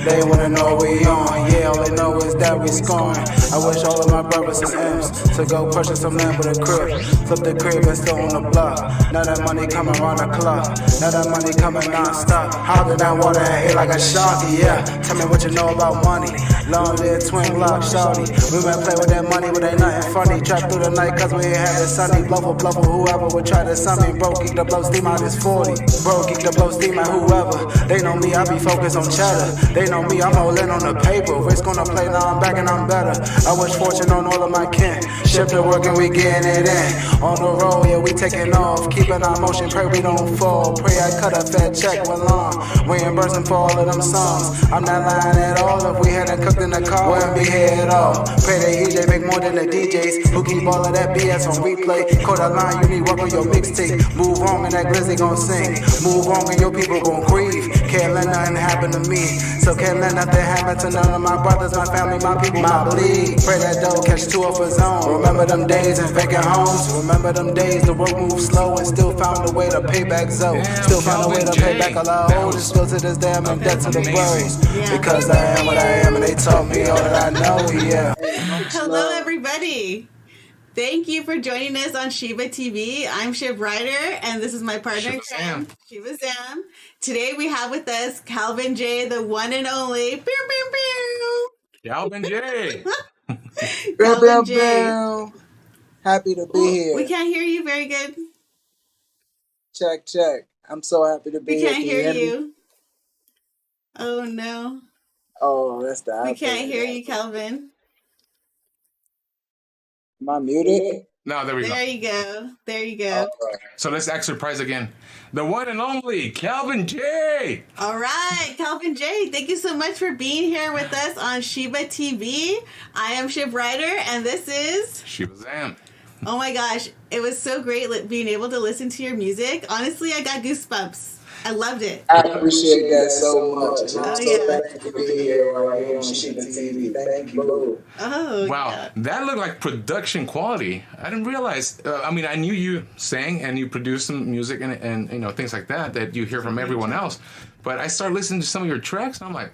They wanna know we on, yeah, all they know is that we scoring. I wish all of my brothers and M's to go purchase some land with a crib. Flip the crib and still on the block. Now that money coming round the clock. Now that money coming non-stop. Hot in that water and ate like a shark, yeah. Tell me what you know about money. Long live twin block, shawty. We been play with that money, but ain't nothing funny. Trap through the night cause we ain't had it sunny. Bluffer, whoever would try to sum me. Bro, geek to blow steam out is 40. Bro, geek to blow steam out whoever. They know me, I be focused on cheddar. They know me, I'm holding on the paper. Risk on the play, now I'm back and I'm better. I wish fortune on all of my kin. Shift to work and we getting it in. On the road, yeah, we taking off. Keeping our motion, pray we don't fall. Pray I cut a fat check with long. Reimbursing for all of them songs. I'm not lying at all. If we hadn't cooked in the car, wouldn't be here at all. Pray that EJ make more than the DJs who keep all of that BS on replay. Caught a line, you need work on your mixtape. Move on and that glizzy gon' sing. Move on and your people gon' grieve. Can't let nothing happen to me. So can't let nothing happen to none of my brothers, my family, my people, my bleed. Pray that dough catch two of his own. Remember them days in vacant homes. Remember them days the road moved slow and still found a way to pay back Zoe. Still found a way to pay back all I owed. And still to this day I'm in debt to the bros. Because I am what I am and they taught me all that I know, yeah. Hello everybody. Thank you for joining us on Shiba TV. I'm Shib Ryder, and this is my partner, Shiba Sam. Today we have with us CalvenJ, the one and only. Pew, pew, pew. CalvenJ. CalvenJ. Happy to be here. We can't hear you very good. Check, check. I'm so happy to be here. We can't hear you. Oh, no. Oh, that's the We can't hear you, Calvin. Am I muted? No, there we go. There you go. There you go. Right. So let's act surprised again. The one and only CalvenJ. All right, CalvenJ, thank you so much for being here with us on Shiba TV. I am Shib Ryder, and this is Shiba Sam. Oh my gosh, it was so great being able to listen to your music. Honestly, I got goosebumps. I loved it. I appreciate that so much. I'm so yeah. thankful to be here right here on Shiba TV. Thank you. Oh, wow, yeah. That looked like production quality. I didn't realize. I mean, I knew you sang and you produced some music and you know things like that you hear from everyone else. But I started listening to some of your tracks and I'm like,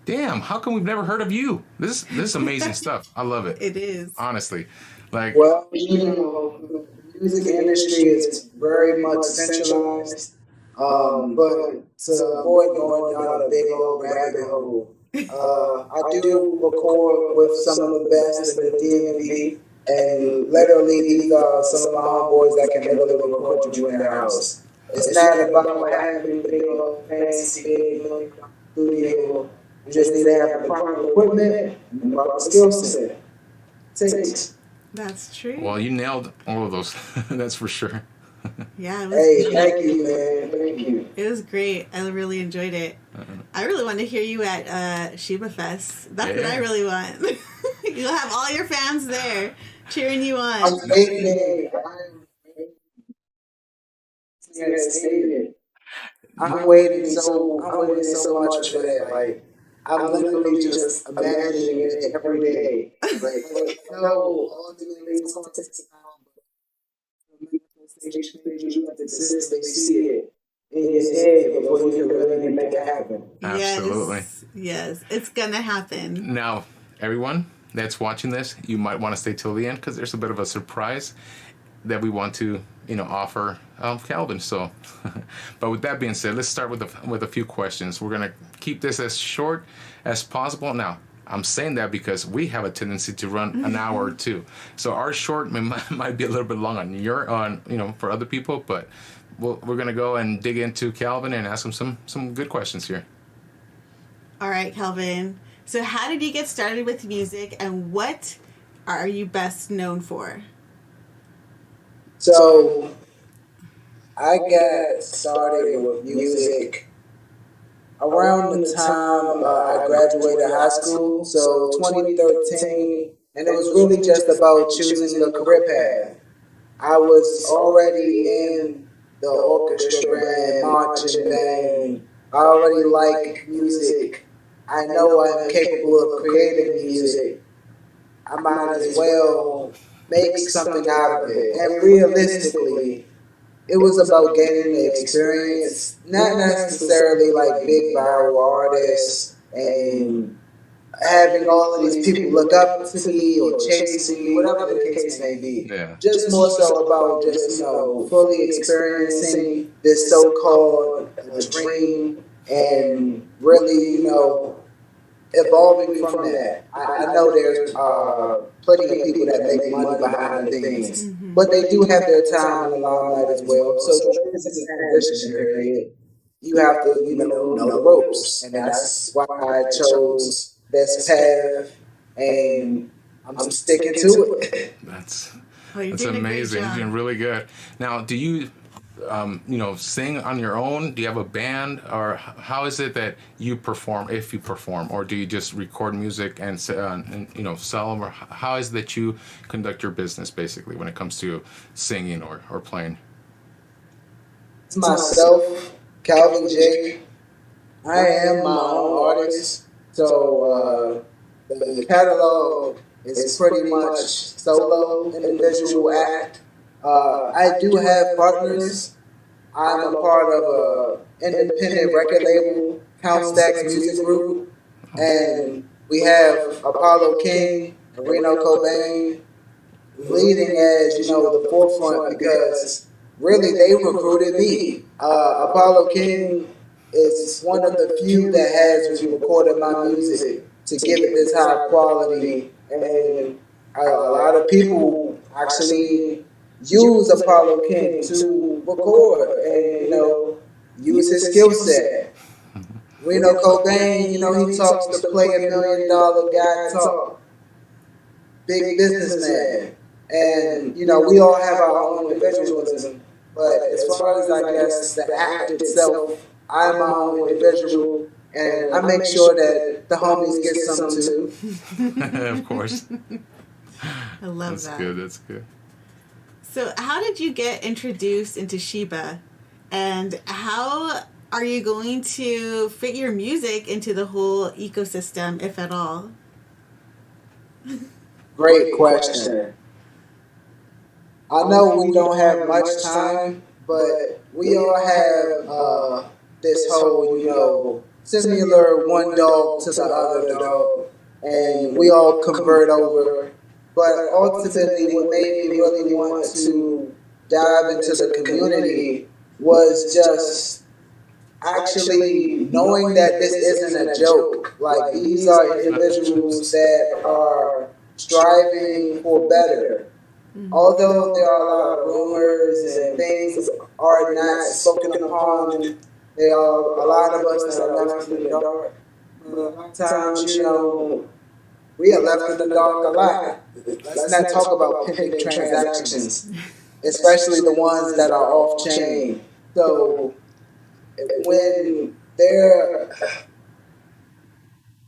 damn, how come we've never heard of you? This is amazing stuff. I love it. It is. Honestly, like. Well, you know, the music industry is very much centralized. But to avoid going down a big old rabbit hole, I do record with some of the best in the DMV, and literally these are some of my homeboys that can literally record you in their house. It's not about having big old fancy big studio. You just need to have the proper equipment and the proper skill set. That's true. Well, you nailed all of those. That's for sure. Yeah. Hey, thank you, man. Thank you. It was great. I really enjoyed it. I really want to hear you at Shiba Fest. That's what I really want. You'll have all your fans there cheering you on. I'm waiting. I'm waiting so much for that. Like, I'm literally just imagining it every day. Like, no, all the things going to you have to consistently see it in your head before you can really make it happen. Absolutely. Yes, it's gonna happen. Now, everyone that's watching this, you might want to stay till the end because there's a bit of a surprise that we want to, offer Calvin. So, but with that being said, let's start with a few questions. We're gonna keep this as short as possible. Now, I'm saying that because we have a tendency to run an hour or two. So our short might be a little bit long for other people, but we're going to go and dig into Calvin and ask him some good questions here. All right, Calvin. So how did you get started with music and what are you best known for? So I got started with music around the time I graduated high school, so 2013, and it was really just about choosing a career path. I was already in the orchestra band, marching band. I already like music. I know I'm capable of creating music. I might as well make something out of it. And realistically, it was about gaining the experience, not necessarily like big viral artists and having all of these people look up to me or chasing me, whatever the case may be. Yeah. Just more so about just, fully experiencing this so-called dream and really, evolving from that. I know there's plenty of people that make money behind the things, but they do have their time in the limelight as well. So this is a transition period. You have to, know the ropes, and that's why I chose this path, and I'm sticking to it. That's That's amazing. You're doing really good. Now, do you, sing on your own? Do you have a band, or how is it that you perform, if you perform, or do you just record music and sell them? Or how is it that you conduct your business, basically, when it comes to singing or playing? It's myself, CalvenJ. I am my own artist, so the catalog is pretty much solo, individual act. I do have partners. I'm a part of an independent record label, Count Stacks Music Group, and we have Apollo King and Reno Cobain leading as the forefront because really they recruited me. Apollo King is one of the few that has recorded my music to give it this high quality, and a lot of people actually use Apollo King to record and use his skill set. Reno Cobain, he talks to play $1 million guy talk, big businessman, and we all have our own individualism. But as far as I guess the act itself, I'm my own individual, and I make sure that the homies get some too. Of course. I love That's that. good. That's good. So, how did you get introduced into Shiba, and how are you going to fit your music into the whole ecosystem, if at all? Great question. I know we don't have much time, but we all have this whole, similar one dog to the other dog, and we all convert over. But ultimately, what made me really want to dive into the community was just actually knowing that this isn't a joke. Like, these are individuals that are striving for better. Although there are a lot of rumors and things are not spoken upon, there are a lot of us that are left in the dark. A lot of times, we are left in the dark a lot. Let's not talk about pimping transactions, especially the ones that are off chain. So when there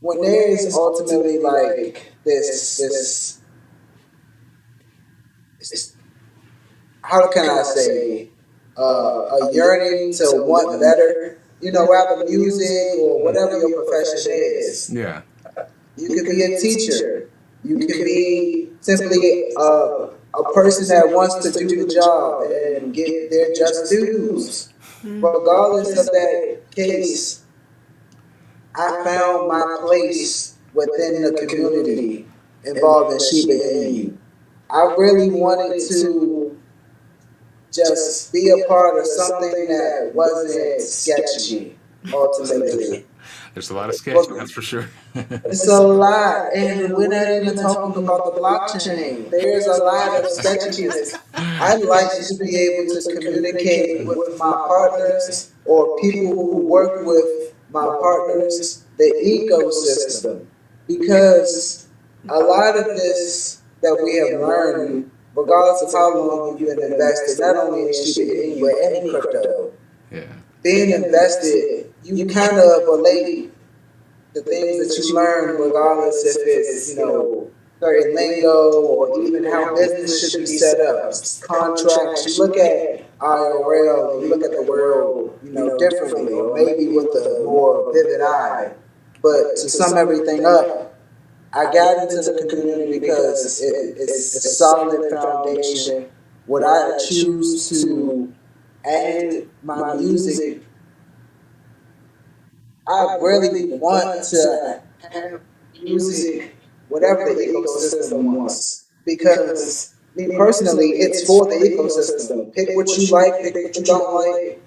is ultimately like this how can I say, a yearning to want better, rather music or whatever your profession is. Yeah. You could be a teacher. You could be simply a person that wants to do the job and get their just dues. Regardless of that case, I found my place within the community involved in Shiba Inu. I really wanted to just be a part of something that wasn't sketchy, ultimately. There's a lot of sketch, that's for sure. It's a lot, and we're not even talking about the blockchain. There's a lot of sketchiness. I'd like to be able to communicate with my partners or people who work with my partners, the ecosystem, because a lot of this that we have learned, regardless of how long you've been invested, not only in Shiba Inu but any crypto, being invested, you kind of relate the things that you learn, regardless if it's, certain lingo or even how business should be set up, contracts. You look at IRL and you look at the world, differently, or maybe with a more vivid eye. But to sum everything up, I got into the community because it's a solid foundation. Would I choose to add my music I really want to have music, whatever the ecosystem wants, because me personally, it's for the ecosystem. Pick what you like, pick what you don't like.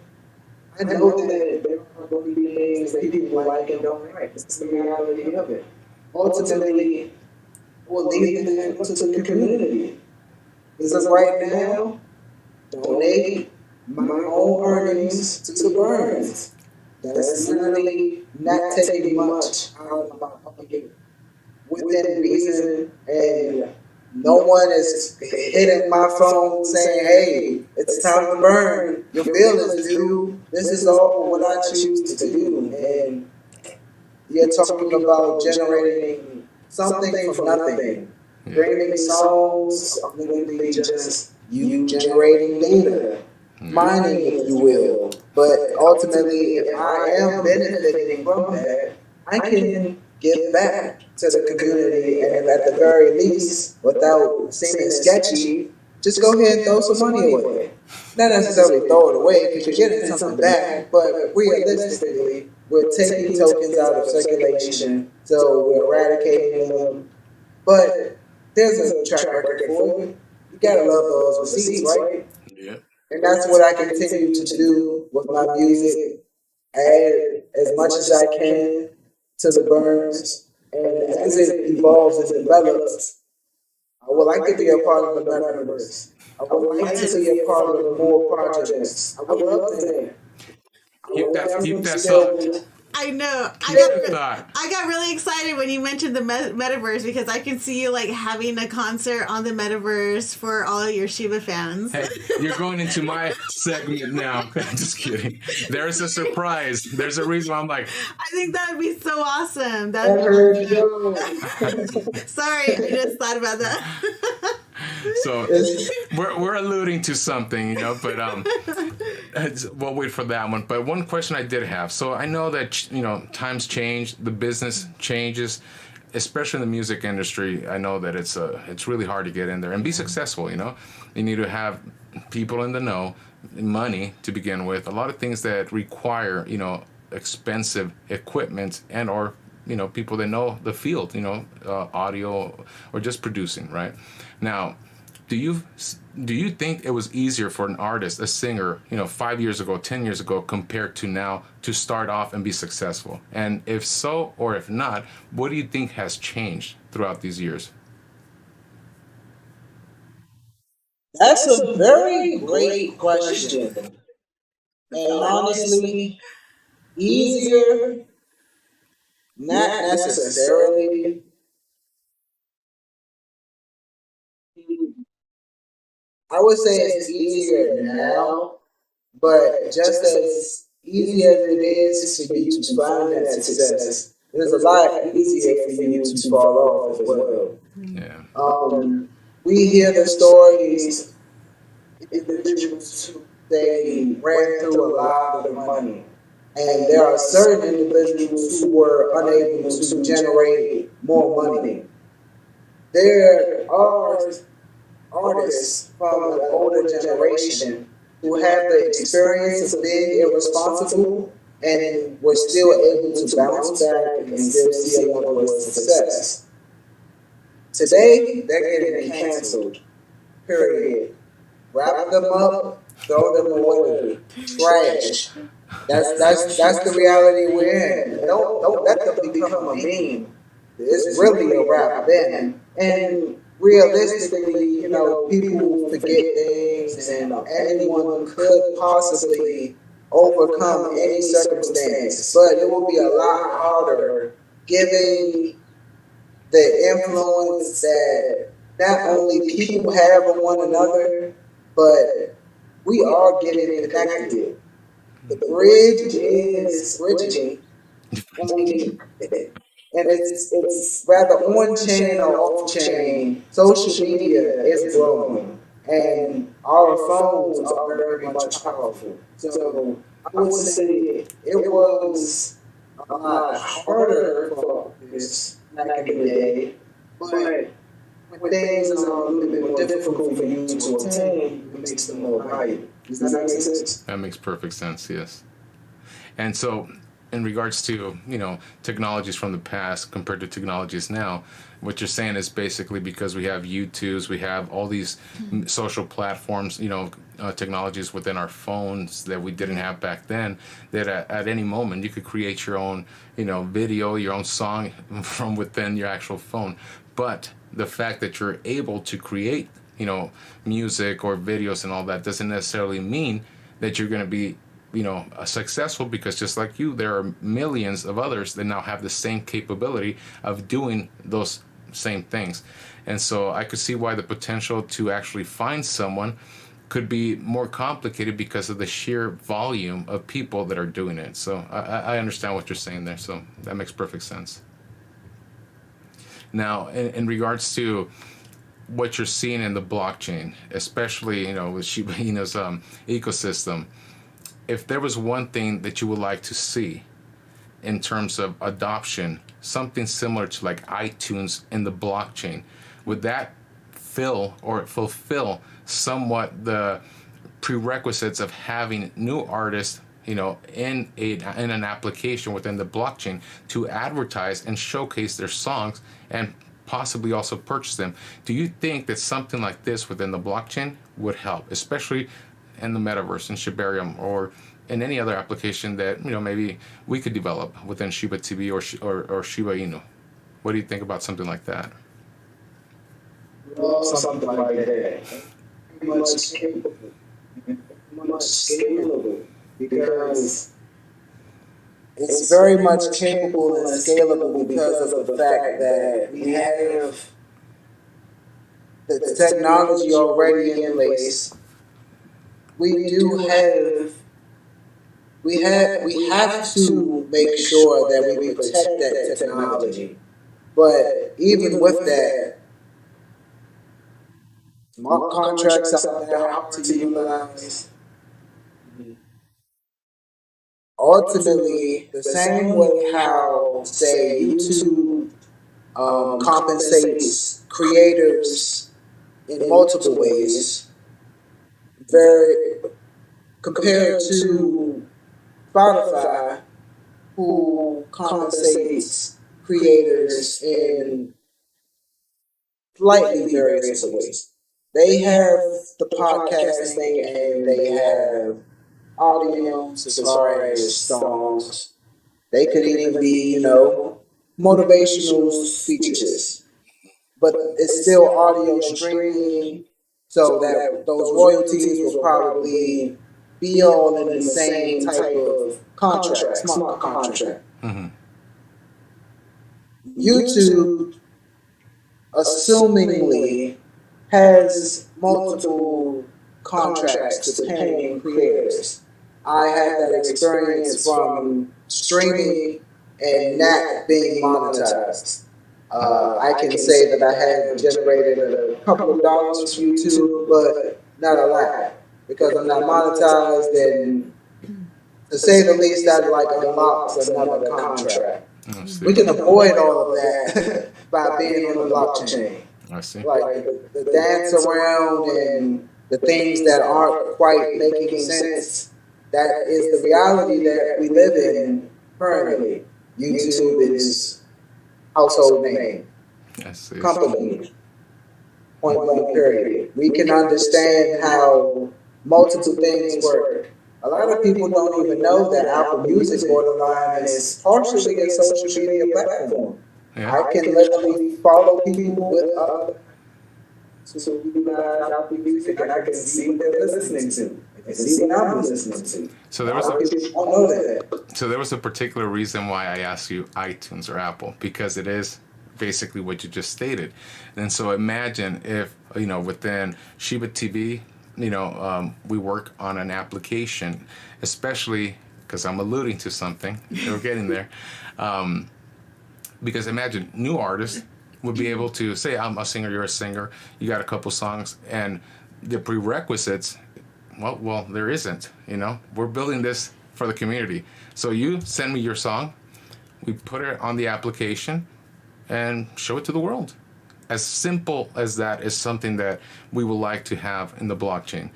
I know that there are going to be things that people like and don't like. It's the reality of it. Ultimately, we'll leave that to the community. As of right now, donate my own earnings to the Burns. That's literally not taking much out of my pocket within reason, and no one is hitting my phone saying, "Hey, it's time to burn. Your bill is due." This is all what I choose to do, and you're talking about generating something from nothing. Creating songs are literally just you generating data, mining, if you will. But ultimately, if I am benefiting from that, I can give back to the community, and at the very least, without seeming sketchy, just go ahead and throw some money away. Not necessarily throw it away because you're getting something back, but realistically, we're taking tokens out of circulation, so we're eradicating them. But there's a track record for it. You gotta love those receipts, right? Yeah. And that's what I continue to do with my music. Add as much as I can to the burns. And as it evolves and develops, I would like to be a part of the metaverse. I would like to be a part of more projects. I would love to. Keep that thought. I know. Keep that thought. I got really excited when you mentioned the metaverse because I can see you like having a concert on the metaverse for all your Shiba fans. Hey, you're going into my segment now. Just kidding. There's a surprise. There's a reason why I'm like, I think that would be so awesome. Sorry, I just thought about that. so we're alluding to something, but we'll wait for that one. But one question I did have. So I know that times change, the business changes, especially in the music industry. I know that it's really hard to get in there and be successful. You need to have people in the know, money to begin with, a lot of things that require expensive equipment and or people that know the field, audio or just producing, right? Now, do you think it was easier for an artist, a singer, 5 years ago, 10 years ago, compared to now to start off and be successful? And if so, or if not, what do you think has changed throughout these years? That's a very great question. And honestly, easier, not necessarily. I would say it's easier now, but just as easy as it is for you to find that success, it is a lot easier for you to fall off as well. Yeah. We hear the stories, individuals who they ran through a lot of money. And there are certain individuals who were unable to generate more money. There are artists from the older generation who have the experience of being irresponsible and were still able to bounce back and still see a level of success. Today, they're getting canceled. Period. Wrap them up, throw them away. Trash. That's the reality we're in. Don't let them become a meme. It's really a rap then. And realistically, people forget things, and anyone could possibly overcome any circumstance. But it will be a lot harder given the influence that not only people have on one another, but we are getting connected. The bridge is bridging. And it's rather on-chain or off-chain. Social media is growing, and our phones are very much powerful. So I would say it was a lot harder for this back in the day, but when things are a little bit more difficult for you to obtain, it makes them more valuable. Does that make sense? That makes perfect sense, yes. And so in regards to, technologies from the past compared to technologies now, what you're saying is basically because we have YouTubes, we have all these social platforms, technologies within our phones that we didn't have back then, that at any moment you could create your own, video, your own song from within your actual phone. But the fact that you're able to create, music or videos and all that doesn't necessarily mean that you're going to be successful, because just like you, there are millions of others that now have the same capability of doing those same things. And so I could see why the potential to actually find someone could be more complicated because of the sheer volume of people that are doing it. So I understand what you're saying there. So that makes perfect sense. Now, in regards to what you're seeing in the blockchain, especially, with Shiba Inu's ecosystem, if there was one thing that you would like to see in terms of adoption, something similar to like iTunes in the blockchain, would that fulfill somewhat the prerequisites of having new artists, in an application within the blockchain to advertise and showcase their songs and possibly also purchase them? Do you think that something like this within the blockchain would help, especially in the metaverse, in Shibarium, or in any other application that maybe we could develop within ShibaTV or Shiba Inu? What do you think about something like that? Well, something like that. Much capable, much scalable, because it's very much capable and scalable because of the fact that we have the technology already in place. We have to make sure that we protect that technology. But even with that, smart contracts out there hard to utilize. Ultimately, the same way how, say, YouTube compensates creators in multiple ways, very compared to Spotify, who compensates creators in slightly various ways. They have the podcasting and they have audio as far as songs. They could even be, motivational features. But it's still audio streaming, so that those royalties will probably be all in the same type of contract, smart contract. Mm-hmm. YouTube, assumingly, has multiple contracts to paying creators. I have that experience from streaming and not being monetized. I can say that I have generated a couple of dollars from YouTube, but not a lot, because I'm not monetized, and to say the least, that like unlocks another contract. We can avoid all of that by being on the blockchain. I see. Like the dance around and the things that aren't quite making sense. That is the reality that we live in currently. YouTube is household name, I see. company, point blank period. We can understand how multiple things work. A lot of people don't even know that Apple Music borderline is partially a social media platform. Yeah. I can literally follow people with so you guys Apple Music, and I can see what they're listening to. I can see what I'm listening to. So there was people don't know that. So there was a particular reason why I asked you iTunes or Apple, because it is basically what you just stated. And so imagine if, within ShibaTV, we work on an application, especially because I'm alluding to something, we're getting there. Because imagine new artists would be able to say, I'm a singer, you're a singer, you got a couple songs, and the prerequisites, well, there isn't, we're building this for the community. So you send me your song, we put it on the application and show it to the world. As simple as that is something that we would like to have in the blockchain.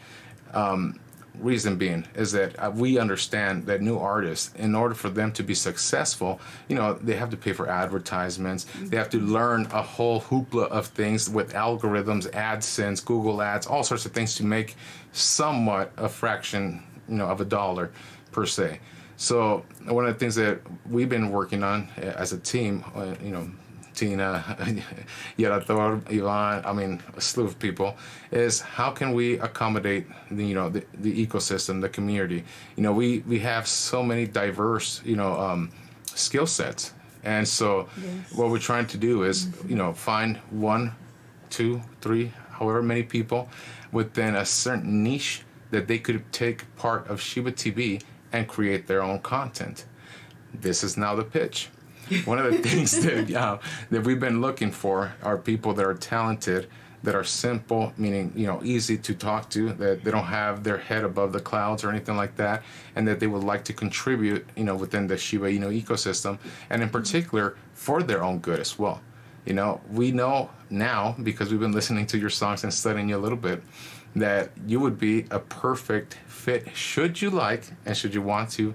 reason being is that we understand that new artists, in order for them to be successful, they have to pay for advertisements. They have to learn a whole hoopla of things with algorithms, AdSense, Google Ads, all sorts of things to make somewhat a fraction, of a dollar per se. So one of the things that we've been working on as a team, Tina, Yarator, Ivan, a slew of people, is how can we accommodate the ecosystem, the community. We have so many diverse, skill sets. And so what we're trying to do is, find 1, 2, 3, however many people within a certain niche that they could take part of Shiba TV and create their own content. This is now the pitch. One of the things that we've been looking for are people that are talented, that are simple, meaning, easy to talk to, that they don't have their head above the clouds or anything like that, and that they would like to contribute, within the Shiba Inu ecosystem, and in particular for their own good as well. We know now, because we've been listening to your songs and studying you a little bit, that you would be a perfect fit should you like and should you want to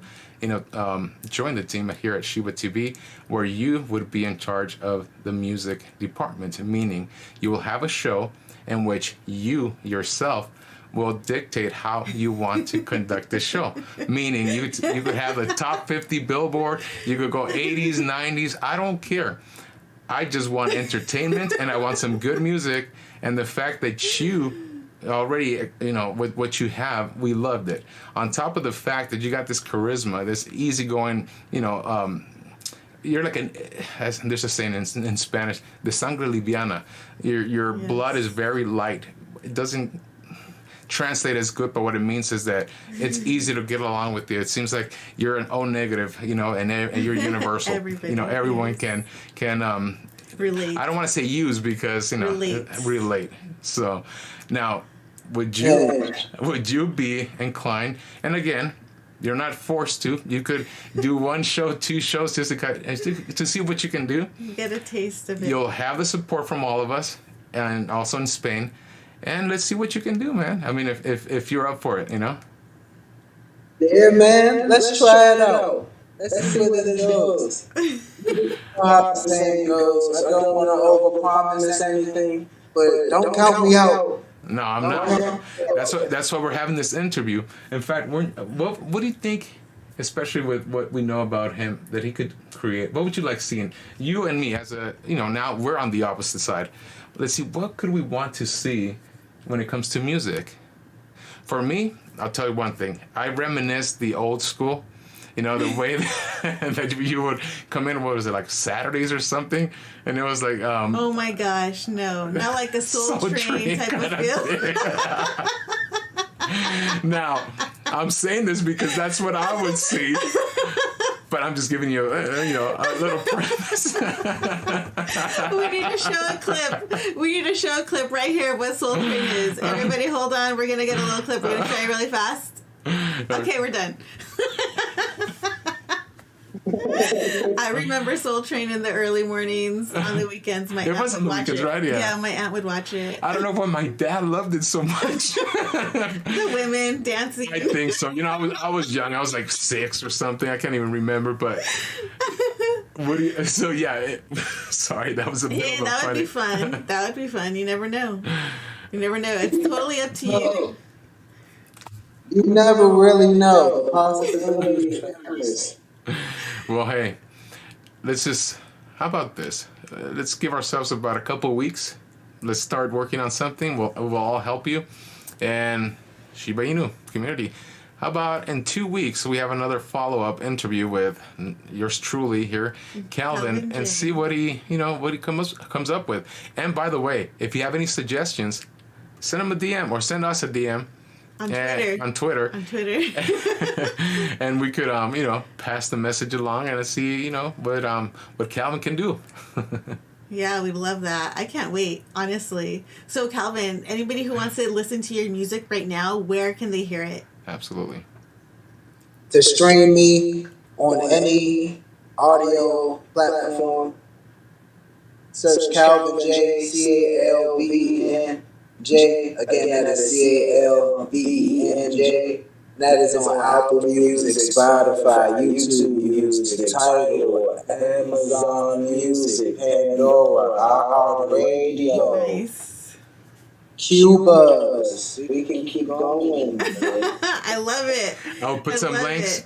join the team here at Shiba TV, where you would be in charge of the music department, meaning you will have a show in which you yourself will dictate how you want to conduct the show. Meaning you could have the top 50 Billboard, you could go 80s, 90s, I don't care. I just want entertainment and I want some good music, and the fact that you already, with what you have, we loved it. On top of the fact that you got this charisma, this easygoing, you're like there's a saying in Spanish, de sangre liviana. Your blood is very light. It doesn't translate as good, but what it means is that it's easy to get along with you. It seems like you're an O negative, and you're universal. Everyone can relate. I don't want to say use because relate. So now, would you be inclined? And again, you're not forced to. You could do 1 show, 2 shows just to see what you can do. You get a taste of it. You'll have the support from all of us, and also in Spain. And let's see what you can do, man. I mean, if you're up for it, Yeah, man. Let's try it out. Let's see what it goes. How the saying goes. I don't want to overpromise anything, but don't count me out. No, I'm not. That's why we're having this interview. In fact, what do you think, especially with what we know about him, that he could create? What would you like seeing? You and me, as now we're on the opposite side. Let's see, what could we want to see when it comes to music? For me, I'll tell you one thing. I reminisce the old school. The way that you would come in, what was it, like Saturdays or something? And it was like... oh my gosh, no. Not like a Soul Train type of feel. Now, I'm saying this because that's what I would see. But I'm just giving you, a little premise. We need to show a clip. We need to show a clip right here of what Soul Train is. Everybody hold on. We're going to get a little clip. We're going to show you really fast. Okay, we're done. I remember Soul Train in the early mornings. On the weekends, my aunt would watch it. Right? Yeah, my aunt would watch it. I don't know why my dad loved it so much. The women dancing. I think so. I was young. I was like 6 or something. I can't even remember. But sorry, that was a bit of a that would be fun. That would be fun. You never know. It's totally up to you. You never really know. Well, hey, how about this? Let's give ourselves about a couple weeks. Let's start working on something. We'll all help you. And Shiba Inu community. How about in 2 weeks, we have another follow-up interview with yours truly here, Calvin, and see what he comes up with. And by the way, if you have any suggestions, send him a DM or send us a DM. On Twitter. And we could, pass the message along and see, what Calvin can do. Yeah, we love that. I can't wait, honestly. So, Calvin, anybody who wants to listen to your music right now, where can they hear it? Absolutely. To stream me on any audio platform, search CalvenJ, CalvenJ. Again, that is CalvenJ. That is on Apple Music, Spotify, YouTube Music, Tidal, Amazon Music, Pandora, iHeartRadio, Nice. Cubas. We can keep going. I love it. I'll put some links.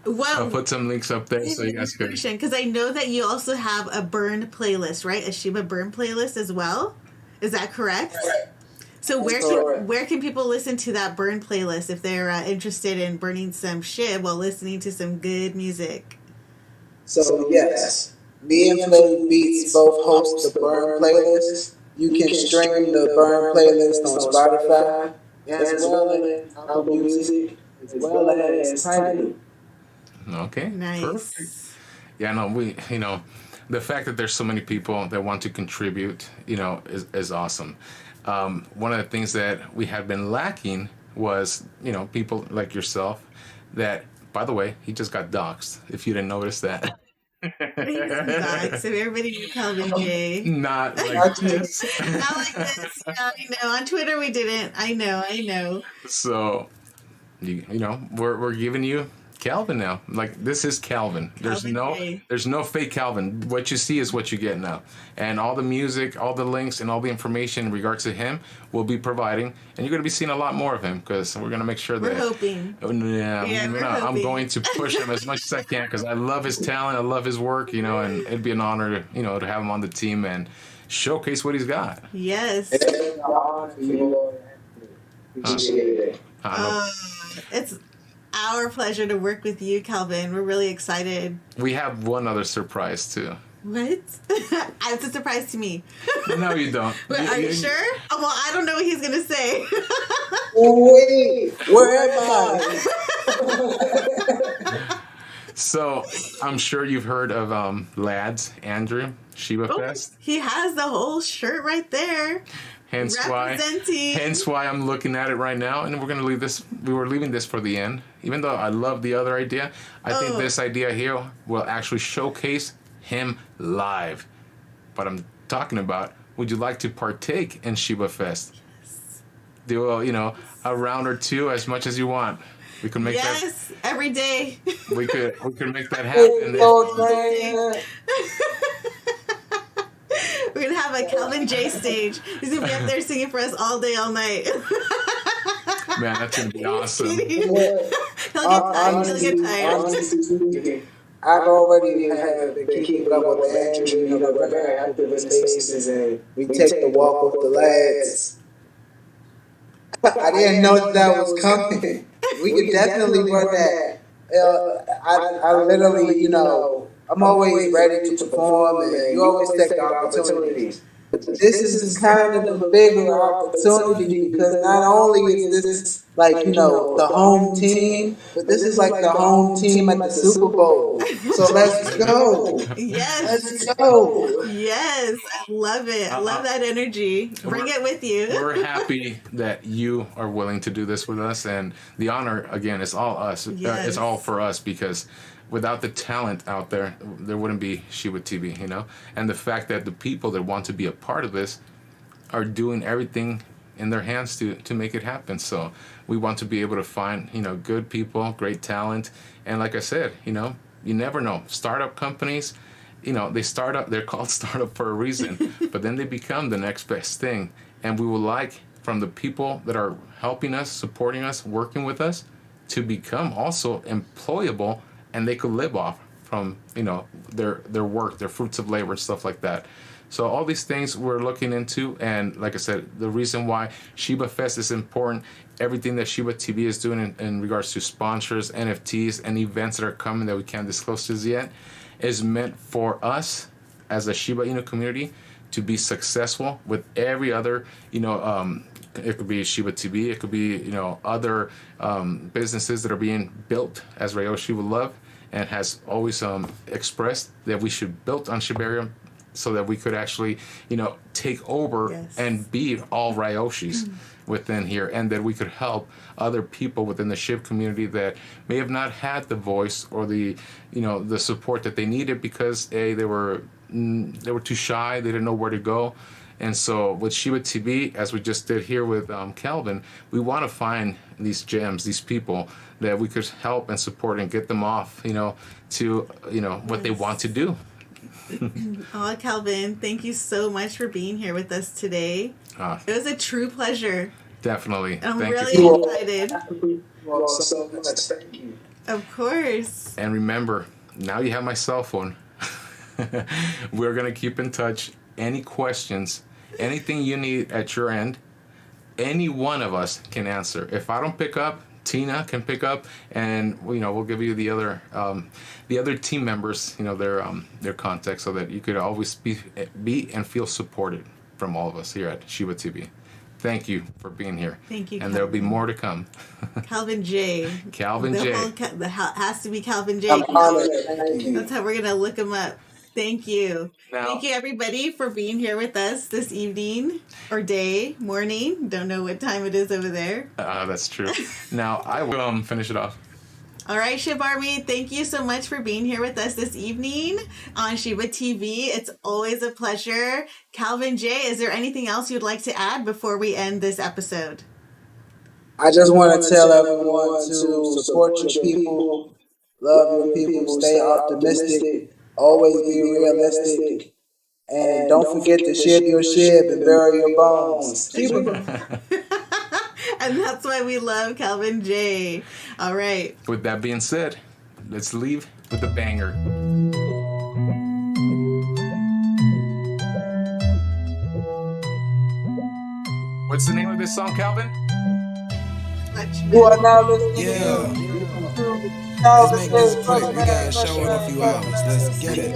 I'll put some links up there so you guys can. Because I know that you also have a burn playlist, right? A Shiba burn playlist as well. Is that correct? So where can people listen to that burn playlist if they're interested in burning some shit while listening to some good music? So yes, me and Flavor Beats both host the burn playlist. You can stream the burn playlist on Spotify as well as Apple Music as well as Tidal. Okay. Nice. Perfect. Yeah, no, the fact that there's so many people that want to contribute, is awesome. One of the things that we had been lacking was, people like yourself that, by the way, he just got doxxed, if you didn't notice that. Doxxed. If everybody knew CalvenJ. Not like this. Not like this. No, I know. On Twitter we didn't. I know. So, we're giving you Calvin now. Like, this is Calvin. There's no fake Calvin. What you see is what you get now. And all the music, all the links, and all the information in regards to him we'll be providing. And you're going to be seeing a lot more of him because we're going to make sure that... We're hoping. I'm going to push him as much as I can because I love his talent. I love his work, and it'd be an honor, to have him on the team and showcase what he's got. Yes. It's our pleasure to work with you, Calvin. We're really excited. We have one other surprise too. What? It's a surprise to me. No, you don't. Are you sure? Oh, well, I don't know what he's going to say. Wait, where am I? So, I'm sure you've heard of Lads, Andrew, Shiba Fest. He has the whole shirt right there. Hence why I'm looking at it right now, and we're gonna leave this. We were leaving this for the end, even though I love the other idea. I think this idea here will actually showcase him live. But I'm talking about, would you like to partake in Shiba Fest? Yes. Do a round or two as much as you want. We can make that. Yes, every day. We could make that happen. We're going to have a CalvenJ stage. He's going to be up there singing for us all day, all night. Man, that's going to be awesome. He'll get tired. I've already been keeping up with Andrew, we're very active in spaces, and we take the walk with the lads. I didn't know that was coming. We could definitely run that. I literally, I'm always ready to perform, and you always take the opportunities. This is kind of a bigger opportunity because not only is this the home team, but this is like the home team at the Super Bowl. So let's go. Yes. Let's go. Yes. I love it. I love that energy. Bring it with you. We're happy that you are willing to do this with us, and the honor, again, is all us. Yes. It's all for us because without the talent out there, there wouldn't be Shiba TV, And the fact that the people that want to be a part of this are doing everything in their hands to make it happen. So we want to be able to find, good people, great talent. And like I said, you never know. Startup companies, they're called startup for a reason, but then they become the next best thing. And we would like from the people that are helping us, supporting us, working with us, to become also employable, and they could live off from, their work, their fruits of labor, stuff like that. So all these things we're looking into, and like I said, the reason why Shiba Fest is important, everything that Shiba TV is doing in regards to sponsors, NFTs, and events that are coming that we can't disclose just yet, is meant for us as a Shiba Inu community to be successful with every other, it could be Shiba TV, it could be, other businesses that are being built, as Ryoshi would love, and has always expressed that we should build on Shibarium so that we could actually, take over and be all Ryoshis within here, and that we could help other people within the SHIB community that may have not had the voice or the, the support that they needed because they were too shy, they didn't know where to go. And so with Shiba TV, as we just did here with Calvin, we want to find these gems, these people that we could help and support and get them off, to, what they want to do. Oh, Calvin, thank you so much for being here with us today. It was a true pleasure. Definitely. I'm Thank really you. excited. Well, so much. Thank you. Of course. And remember, now you have my cell phone. We're going to keep in touch. Any questions, anything you need at your end, any one of us can answer. If I don't pick up, Tina can pick up, and we'll give you the other team members, their contact, so that you could always be and feel supported from all of us here at Shiba TV. Thank you for being here. Thank you, and there'll be more to come. CalvenJ. CalvenJ. Has to be CalvenJ. I'm honored. Thank you. That's how we're gonna look him up. Thank you. Now, thank you, everybody, for being here with us this evening or day, morning. Don't know what time it is over there. That's true. Now, I will finish it off. All right, Shib Army, thank you so much for being here with us this evening on Shiba TV. It's always a pleasure. CalvenJ, is there anything else you'd like to add before we end this episode? I just want to tell everyone to support your people, love your people, stay optimistic, always be realistic, and don't forget to shib your shib and bury your bones. And that's why we love CalvenJ. All right. With that being said, let's leave with a banger. What's the name of this song, Calvin? You are now listening to Let's make this quick. We got a show in a few hours. Let's get it.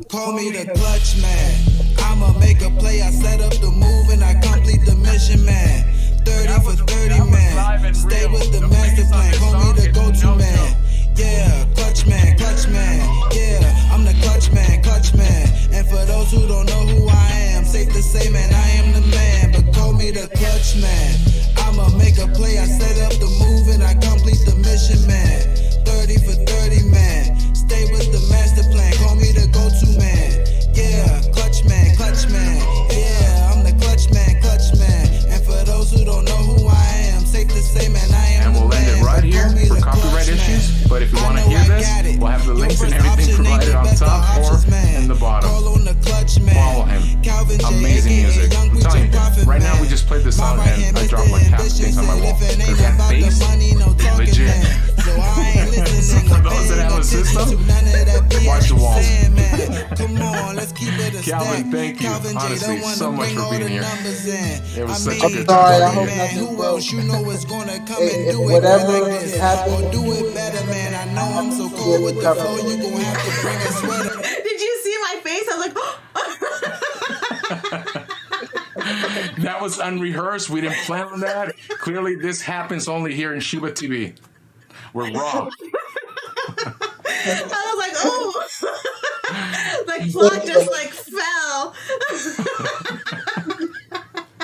Call me the clutch man. I'ma make a play. I set up the move and I complete the mission, man. 30 for 30, man. Stay with the master plan. Call me the go-to man. Yeah, clutch man, clutch man. Yeah, I'm the clutch man, clutch man. And for those who don't know who I am, safe to say, man, I am the man. But call me the clutch man. I'ma make a play. I set up the move and I complete the mission, man. 30 for 30, man. Stay with the master plan. Call me the go-to man. Yeah, clutch man, clutch man. Yeah, I'm the clutch man, clutch man. And for those who don't know who I am, safe to say, man, I am the man. And we'll end it right here for copyright issues. But if you want to hear this, we'll have the links and everything provided on top or in the bottom. Follow him. Amazing music. I'm telling you, right now we just played this song and I dropped like half the things on my wall. Because that bass, legit. So for those that have a system, watch the walls. Calvin, thank you, honestly, so much for being here. It was such a good time. If whatever happened, do it better, man. I know I'm so cold with the flow. You gon' have to bring a sweater. Did you see my face? I was like, that was unrehearsed. We didn't plan on that. Clearly, this happens only here in Shiba TV. We're raw. I was like, oh. The clock just like fell.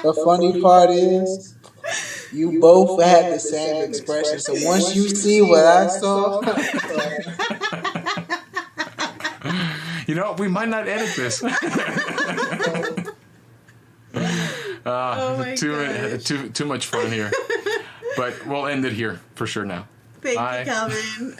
the funny part is, you both had the same expression. So once you see what I saw, we might not edit this. Oh my gosh. Too much fun here. But we'll end it here for sure now. Thank you, Calvin.